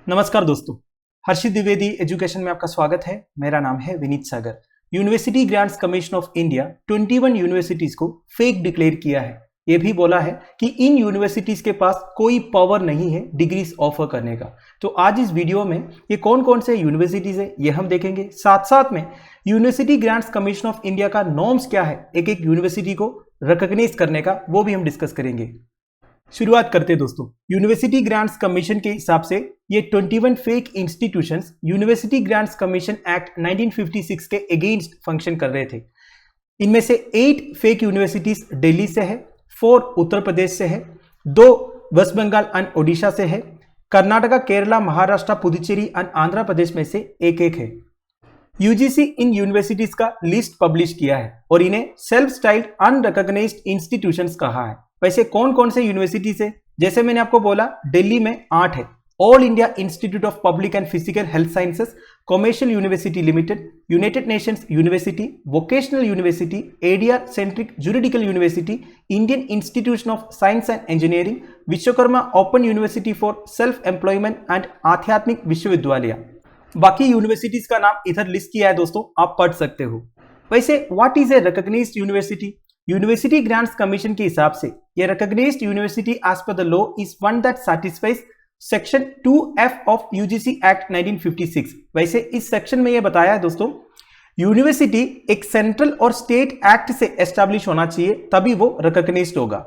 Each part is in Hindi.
नमस्कार दोस्तों, हर्षित द्विवेदी एजुकेशन में आपका स्वागत है। मेरा नाम है Vineet Sagar. University grants Commission of India 21 universities को फेक डिक्लेयर किया है। यह भी बोला है कि इन यूनिवर्सिटीज के पास कोई पावर नहीं है डिग्रीज ऑफर करने का। तो आज इस वीडियो में ये कौन कौन से यूनिवर्सिटीज है ये हम देखेंगे। साथ साथ में university grants Commission of India का नॉर्म्स क्या है एक एक यूनिवर्सिटी को रिकॉग्नाइज करने का, वो भी हम डिस्कस करेंगे। शुरुआत करते हैं दोस्तों। यूनिवर्सिटी ग्रांट्स कमीशन के हिसाब से ये 21 fake institutions university grants commission act 1956 के अगेंस्ट फंक्शन कर रहे थे। इनमें से 8 फेक यूनिवर्सिटीज दिल्ली से है, 4 उत्तर प्रदेश से है, 2 वेस्ट बंगाल एंड ओडिशा से है, कर्नाटका, केरला, महाराष्ट्र, पुदुचेरी एंड आंध्र प्रदेश में से एक है। यूजीसी इन यूनिवर्सिटीज का लिस्ट पब्लिश किया है और इन्हें सेल्फ स्टाइल्ड अनरिकॉग्नाइज्ड इंस्टीट्यूशंस कहा है। वैसे कौन कौन से यूनिवर्सिटीज है, जैसे मैंने आपको बोला दिल्ली में 8 है। All India institute of public and physical health sciences, commercial university limited, United Nations university, vocational university, ADR centric juridical university, Indian institution of science and engineering, Vishwakarma open university for self employment and आध्यात्मिक विश्वविद्यालय। बाकी यूनिवर्सिटीज का नाम इधर लिस्ट किया है दोस्तों, आप पढ़ सकते हो। वैसे what is a recognised university? University grants commission के हिसाब से ये recognised university as per the law is one that satisfies section 2F of UGC act 1956। वैसे इस सेक्शन में ये बताया है दोस्तों, यूनिवर्सिटी एक सेंट्रल और स्टेट एक्ट से एस्टैब्लिश होना चाहिए तभी वो रिकॉग्नाइज्ड होगा।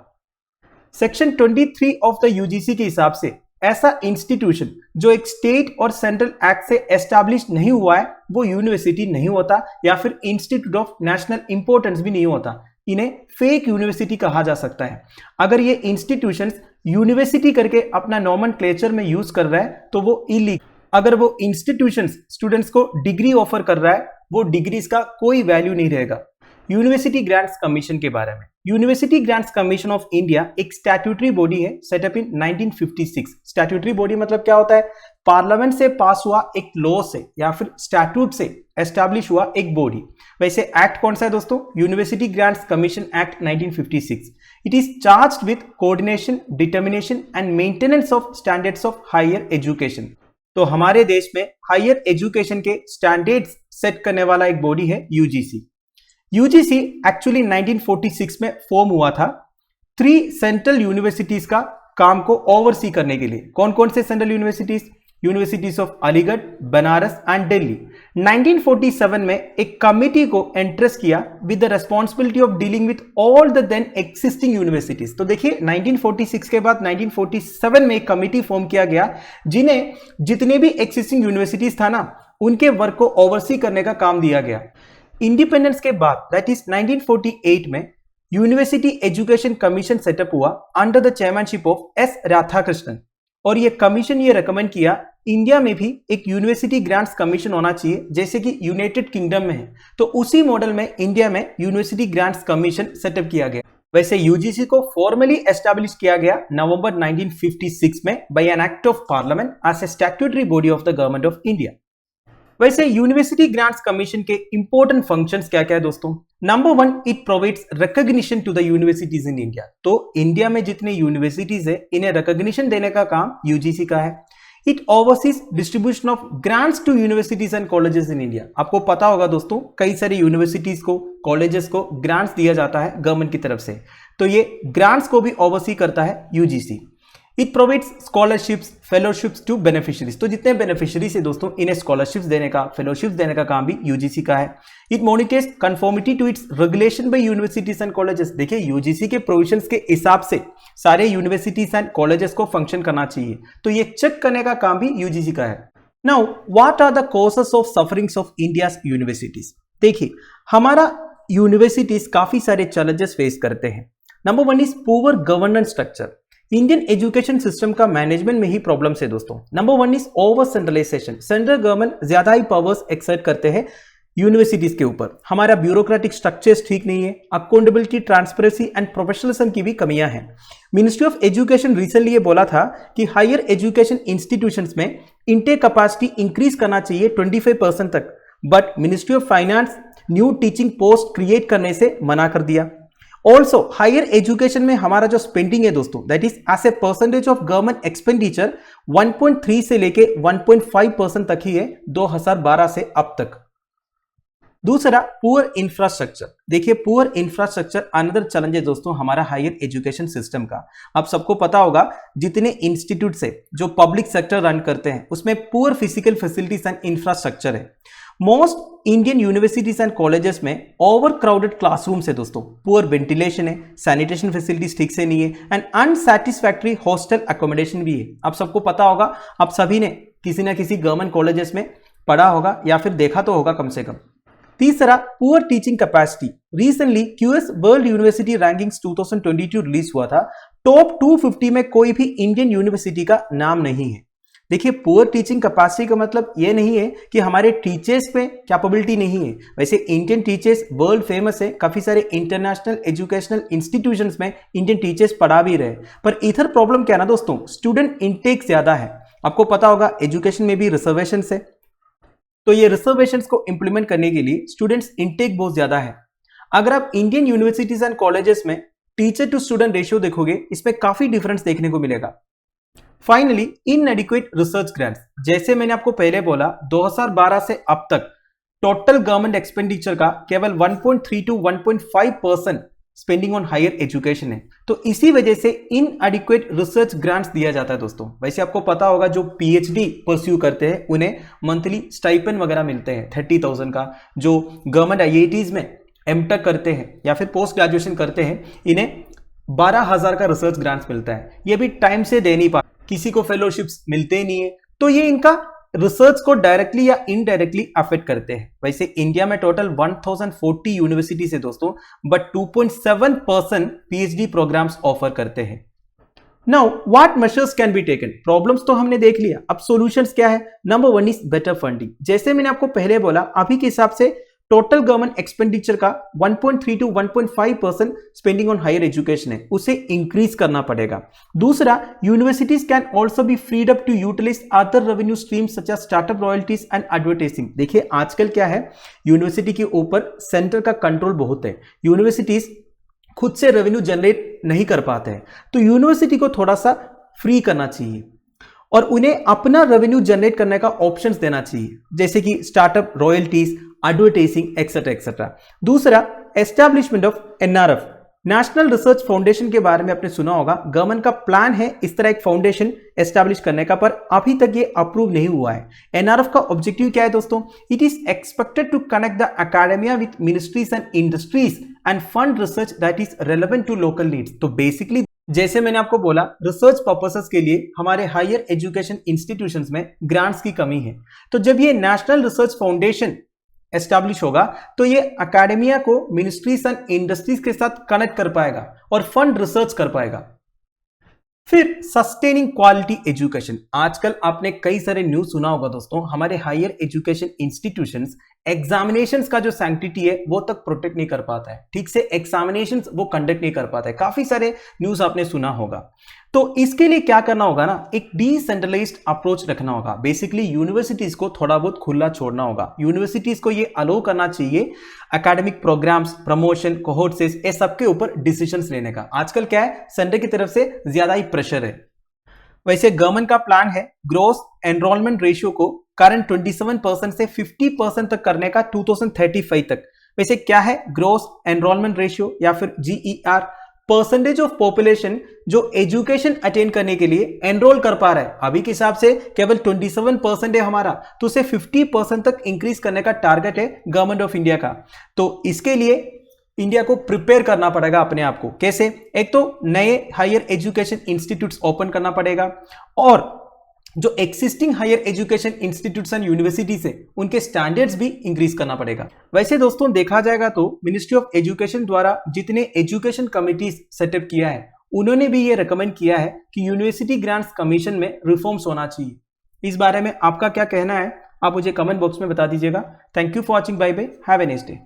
सेक्शन 23 ऑफ द यूजीसी के हिसाब से ऐसा इंस्टीट्यूशन जो एक स्टेट और सेंट्रल एक्ट से एस्टैब्लिश नहीं हुआ है वो यूनिवर्सिटी नहीं होता, या फिर इंस्टीट्यूट ऑफ नेशनल इंपॉर्टेंस भी नहीं होता। इन्हें फेक यूनिवर्सिटी कहा जा सकता है। अगर ये इंस्टीट्यूशंस यूनिवर्सिटी करके अपना नॉमेनक्लेचर में यूज कर रहा है तो वो इलीगल। अगर वो इंस्टीट्यूशंस स्टूडेंट्स को डिग्री ऑफर कर रहा है, वो डिग्रीज का कोई वैल्यू नहीं रहेगा। यूनिवर्सिटी ग्रांट्स कमीशन के बारे में, university grants Commission of India एक स्टैट्यूटरी बॉडी है, सेटअप इन 1956। स्टैट्यूटरी बॉडी मतलब क्या होता है? पार्लियामेंट से पास हुआ एक लॉ से या फिर स्टैट्यूट से एस्टैब्लिश हुआ एक बॉडी। वैसे एक्ट कौन सा है दोस्तों? University grants commission act 1956। It is charged with coordination, determination and maintenance of standards of higher education. तो हमारे देश में हायर एजुकेशन के स्टैंडर्ड्स सेट करने वाला एक बॉडी है यूजीसी। यूजीसी एक्चुअली 1946 में फॉर्म हुआ था 3 सेंट्रल यूनिवर्सिटीज का काम को ओवरसी करने के लिए। कौन कौन से central universities? Universities of Aligarh, Banaras and Delhi. 1947 में एक कमिटी को एंट्रस्ट किया with the responsibility of dealing with all the then existing universities. तो देखिए 1946 के बाद 1947 में एक कमिटी फॉर्म किया गया जिन्हें जितने भी एक्सिस्टिंग यूनिवर्सिटीज था ना उनके वर्क को ओवरसी करने का काम दिया गया। इंडिपेंडेंस के बाद दैट इज 1948 में यूनिवर्सिटी एजुकेशन कमीशन सेटअप हुआ under the chairmanship of S Radhakrishnan, और ये कमीशन ये रेकमेंड किया इंडिया में भी एक यूनिवर्सिटी ग्रांट्स कमीशन होना चाहिए जैसे कि यूनाइटेड किंगडम में है। तो उसी मॉडल में इंडिया में यूनिवर्सिटी ग्रांट्स कमीशन सेटअप किया गया। वैसे यूजीसी को फॉर्मली एस्टैब्लिश किया गया नवंबर 1956 में by an act of parliament as a statutory body of the government of India. वैसे यूनिवर्सिटी ग्रांट्स कमीशन के इंपॉर्टेंट फंक्शंस क्या क्या है दोस्तों? Number 1, it provides recognition to the universities in India. तो इंडिया में जितने यूनिवर्सिटीज है इन्हें रिकॉग्निशन देने का काम यूजीसी का है। It overseas distribution of grants to universities and colleges in India. आपको पता होगा दोस्तों, कई सारी यूनिवर्सिटीज को, कॉलेजेस को ग्रांट्स दिया जाता है गवर्नमेंट की तरफ से, तो ये ग्रांट्स को भी ओवरसी करता है UGC. It provides scholarships, fellowships to beneficiaries. तो जितने बेनिफिशियरीज है दोस्तों इन्हें स्कॉलरशिप्स देने का, फेलोशिप्स देने का काम भी यूजीसी का है। It monitors conformity to its regulation by universities and colleges. देखिए यूजीसी के प्रोविजंस के हिसाब से सारे यूनिवर्सिटीज एंड कॉलेजेस को फंक्शन करना चाहिए, तो ये चेक करने का काम भी यूजीसी का है। Now what are the causes of sufferings of India's universities? देखिए हमारा यूनिवर्सिटीज काफी सारे चैलेंजेस फेस करते हैं। Number 1 is poor governance structure. Indian education system का मैनेजमेंट में ही प्रॉब्लम्स है दोस्तों। Number 1 is over centralisation. Central government ज्यादा ही पावर्स एक्सर्ट करते हैं यूनिवर्सिटीज के ऊपर। हमारा ब्यूरोक्रेटिक स्ट्रक्चर्स ठीक नहीं है, अकाउंटेबिलिटी, ट्रांसपेरेंसी एंड प्रोफेशनलिज्म की भी कमियां हैं। मिनिस्ट्री ऑफ एजुकेशन रिसेंटली ये बोला था कि हायर एजुकेशन इंस्टीट्यूशंस में इनटेक कैपेसिटी इंक्रीज करना चाहिए 25% तक, but ministry of finance new teaching post create करने से मना कर दिया। ऑल्सो हायर एजुकेशन में हमारा जो स्पेंडिंग है दोस्तों, that is as a percentage of government expenditure, 1.3 से लेके 1.5% तक ही है 2012 से अब तक। दूसरा, पुअर इंफ्रास्ट्रक्चर। देखिए, पुअर इंफ्रास्ट्रक्चर अनदर चैलेंज है दोस्तों हमारा हायर एजुकेशन सिस्टम का। आप सबको पता होगा जितने इंस्टीट्यूट से जो पब्लिक सेक्टर रन करते हैं उसमें poor physical facilities and infrastructure है। Most Indian universities and colleges में ओवर क्राउडेड क्लासरूम्स है दोस्तों, पुअर वेंटिलेशन है, सैनिटेशन फैसिलिटीज ठीक से नहीं है एंड अनसैटिस्फैक्टरी हॉस्टल अकोमोडेशन भी है। आप सबको पता होगा, आप सभी ने किसी ना किसी गवर्नमेंट कॉलेजेस में पढ़ा होगा या फिर देखा तो होगा कम से कम। तीसरा, poor teaching capacity. Recently QS world university rankings 2022 release हुआ था। टॉप 250 में कोई भी इंडियन यूनिवर्सिटी का नाम नहीं है। देखिए, पुअर टीचिंग कैपेसिटी का मतलब यह नहीं है कि हमारे टीचर्स में कैपेबिलिटी नहीं है। वैसे इंडियन टीचर्स वर्ल्ड फेमस है, काफी सारे इंटरनेशनल एजुकेशनल इंस्टीट्यूशंस में इंडियन टीचर्स पढ़ा भी रहे, पर इधर प्रॉब्लम क्या ना दोस्तों, स्टूडेंट इनटेक ज्यादा है। आपको पता होगा एजुकेशन में भी रिजर्वेशन है, तो ये रिजर्वेशंस को इंप्लीमेंट करने के लिए स्टूडेंट्स इनटेक बहुत ज्यादा है। अगर आप इंडियन यूनिवर्सिटीज एंड कॉलेजेस में टीचर टू स्टूडेंट रेशियो देखोगे, इसमें काफी डिफरेंस देखने को मिलेगा। Finally, इनएडिक्वेट research grants. जैसे मैंने आपको पहले बोला, 2012 से अब तक टोटल गवर्नमेंट एक्सपेंडिचर का केवल 1.3 to 1.5% spending on higher education है, तो इसी वजह से इनएडिक्वेट रिसर्च ग्रांट्स दिया जाता है दोस्तों। वैसे आपको पता होगा जो पीएचडी परस्यू करते हैं उन्हें मंथली स्टाइपेंड वगैरह मिलते हैं 30,000 का। जो गवर्नमेंट आईआईटीज में एमटेक करते हैं या फिर पोस्ट ग्रेजुएशन करते हैं, इन्हें 12,000 का रिसर्च ग्रांट्स मिलता है। ये भी टाइम से दे नहीं पाते, किसी को फेलोशिप्स मिलते ही नहीं है, तो ये इनका रिसर्च को डायरेक्टली या इनडायरेक्टली अफेक्ट करते हैं। वैसे इंडिया में टोटल 1040 यूनिवर्सिटीज है दोस्तों, बट 2.7% पीएचडी प्रोग्राम्स ऑफर करते हैं। Now what measures can be taken. Problems तो हमने देख लिया, अब सॉल्यूशंस क्या है। Number 1 is better funding. जैसे मैंने आपको पहले बोला, अभी के हिसाब से टोटल गवर्नमेंट एक्सपेंडिचर का 1.3 to 1.5% spending on higher education है, उसे इंक्रीज करना पड़ेगा। दूसरा, universities can also be freed up to utilise other revenue streams such as startup royalties and advertising. देखिए, आजकल क्या है, यूनिवर्सिटी के ऊपर सेंटर का कंट्रोल बहुत है, यूनिवर्सिटीज खुद से रेवेन्यू जनरेट नहीं कर पाते हैं, तो यूनिवर्सिटी को थोड़ा सा फ्री करना चाहिए और उन्हें अपना रेवेन्यू जनरेट करने का ऑप्शंस देना चाहिए, जैसे कि startup royalties, advertising etcetera etcetera. दूसरा, establishment of NRF, National Research Foundation के बारे में आपने सुना होगा। गवर्नमेंट का प्लान है इस तरह एक फाउंडेशन एस्टैब्लिश करने का, पर अभी तक ये अप्रूव नहीं हुआ है। एनआरएफ का ऑब्जेक्टिव क्या है दोस्तों? It is expected to connect the academia with ministries and industries and fund research that is relevant to local needs. तो बेसिकली जैसे मैंने आपको बोला, रिसर्च पर्पसेस के लिए हमारे हायर एजुकेशन इंस्टीट्यूशंस में ग्रांट्स की कमी है, तो जब ये नेशनल रिसर्च फाउंडेशन एस्टैब्लिश होगा तो ये एकेडमिया को मिनिस्ट्रीज एंड इंडस्ट्रीज के साथ कनेक्ट कर पाएगा और फंड रिसर्च कर पाएगा। फिर सस्टेनिंग क्वालिटी एजुकेशन। आजकल आपने कई सारे न्यूज सुना होगा दोस्तों, हमारे हायर एजुकेशन इंस्टीट्यूशंस एग्जामिनेशंस का जो सैंक्टिटी है वो तक प्रोटेक्ट नहीं कर पाता है, ठीक से एग्जामिनेशंस वो कंडक्ट नहीं कर पाता है। काफी सारे न्यूज आपने सुना होगा। तो इसके लिए क्या करना होगा ना, एक डिसेंट्रलाइज्ड अप्रोच रखना होगा। बेसिकली यूनिवर्सिटीज को थोड़ा बहुत खुला छोड़ना होगा। यूनिवर्सिटीज को ये अलो करना चाहिए एकेडमिक प्रोग्राम्स, प्रमोशन, कोहोर्सेस, ये सबके ऊपर डिसीजंस लेने का। आजकल क्या है, सेंटर की तरफ से ज्यादा ही प्रेशर है। वैसे गवर्नमेंट का प्लान है ग्रोस एनरोलमेंट रेशियो को करंट 27% से 50% तक करने का 2035 तक। वैसे क्या है ग्रोस एनरोलमेंट रेशियो या फिर GER? परसेंटेज ऑफ पॉपुलेशन जो एजुकेशन अटेन करने के लिए एनरोल कर पा रहा है। अभी के हिसाब से केवल 27% है हमारा, तो उसे 50% तक इंक्रीज करने का टारगेट है गवर्नमेंट ऑफ इंडिया का। तो इसके लिए इंडिया को प्रिपेयर करना पड़ेगा अपने आप को। कैसे? एक तो नए हायर एजुकेशन इंस्टीट्यूट्स ओपन करना पड़ेगा और जो existing higher education institutes and universities है उनके स्टैंडर्ड्स भी इंक्रीज करना पड़ेगा। वैसे दोस्तों देखा जाएगा तो मिनिस्ट्री ऑफ एजुकेशन द्वारा जितने एजुकेशन कमिटीज सेटअप किया है उन्होंने भी ये रिकमेंड किया है कि यूनिवर्सिटी ग्रांट्स कमीशन में रिफॉर्म्स होना चाहिए। इस बारे में आपका क्या कहना है, आप मुझे कमेंट बॉक्स में बता दीजिएगा। Thank you for watching, bye bye, have a nice day.